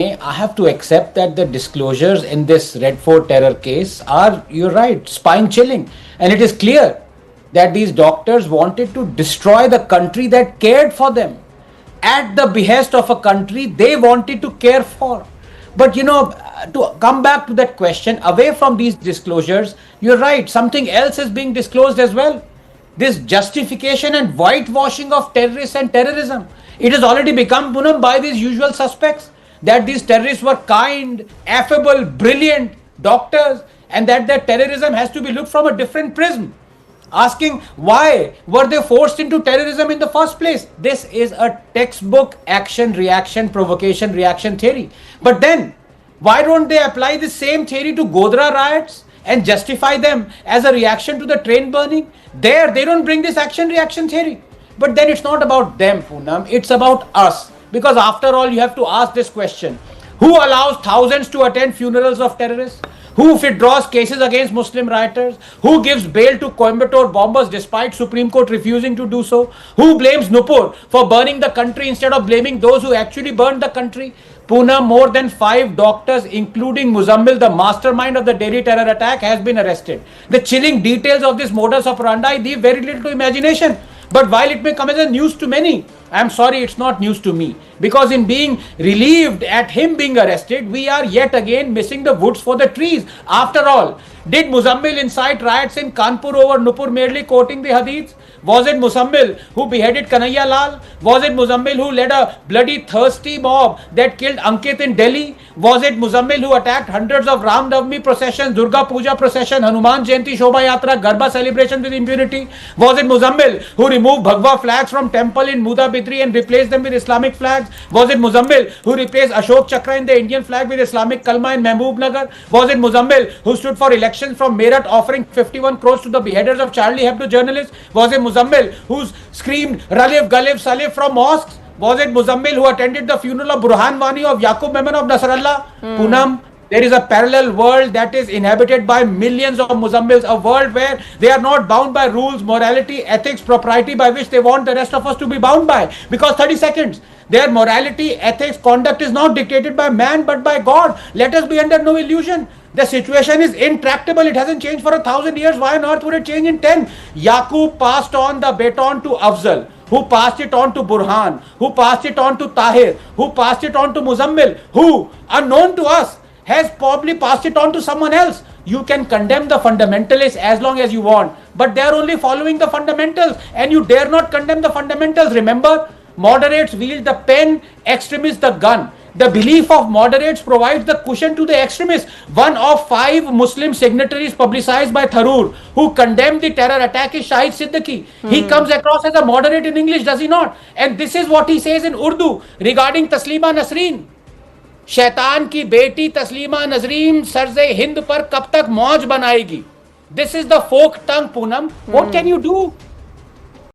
I have to accept that the disclosures in this Red Fort terror case are, you're right, spine chilling. And it is clear that these doctors wanted to destroy the country that cared for them at the behest of a country they wanted to care for. But to come back to that question, away from these disclosures, you're right, something else is being disclosed as well. This justification and whitewashing of terrorists and terrorism. It has already become, by these usual suspects that these terrorists were kind, affable, brilliant doctors, and that their terrorism has to be looked from a different prism. Asking why were they forced into terrorism in the first place? This is a textbook action reaction provocation reaction theory. But then why don't they apply the same theory to Godhra riots and justify them as a reaction to the train burning? There they don't bring this action reaction theory. But then it's not about them, Poonam, it's about us. Because after all, you have to ask this question: who allows thousands to attend funerals of terrorists? Who withdraws cases against Muslim rioters? Who gives bail to Coimbatore bombers despite Supreme Court refusing to do so? Who blames Nupur for burning the country instead of blaming those who actually burned the country? Pune, more than 5 doctors, including Muzammil, the mastermind of the Delhi terror attack, has been arrested. The chilling details of this modus operandi leave very little to imagination. But while it may come as a news to many, I'm sorry, it's not news to me. Because in being relieved at him being arrested, we are yet again missing the woods for the trees. After all, did Muzammil incite riots in Kanpur over Nupur merely quoting the hadiths? Was it Muzammil who beheaded Kanhaiya Lal? Was it Muzammil who led a bloody thirsty mob that killed Ankit in Delhi? Was it Muzammil who attacked hundreds of Ram Navami processions, Durga Puja procession, Hanuman Jayanti Shobha Yatra, Garba celebration with impunity? Was it Muzammil who removed Bhagwa flags from temple in Muda Bidri and replaced them with Islamic flags? Was it Muzammil who replaced Ashok Chakra in the Indian flag with Islamic Kalma in Mehboob Nagar? Was it Muzammil who stood for elections from Meerut offering 51 crores to the beheaders of Charlie Hebdo journalists? Was it Muzammil who screamed Ralif Galif Salif from mosques? Was it Muzammil who attended the funeral of Burhan Wani of Yaqub Memon of Nasrallah? Poonam, there is a parallel world that is inhabited by millions of Muzammils, a world where they are not bound by rules, morality, ethics, propriety by which they want the rest of us to be bound by. Because 30 seconds, their morality, ethics, conduct is not dictated by man but by God. Let us be under no illusion. The situation is intractable. It hasn't changed for 1,000 years. Why on earth would it change in 10? Yaqub passed on the baton to Afzal, who passed it on to Burhan, who passed it on to Tahir, who passed it on to Muzammil, who, unknown to us, has probably passed it on to someone else. You can condemn the fundamentalists as long as you want, but they are only following the fundamentals, and you dare not condemn the fundamentals. Remember, moderates wield the pen, extremists the gun. The belief of moderates provides the cushion to the extremists. One of 5 Muslim signatories publicized by Tharoor who condemned the terror attack is Shahid Siddiqui. He comes across as a moderate in English, does he not? And this is what he says in Urdu regarding Taslima Nasreen. शैतान की बेटी तस्लीमा नजरीन सरज़े हिंद पर कब तक मौज बनाएगी. This is the folk tongue, Poonam. What can you do?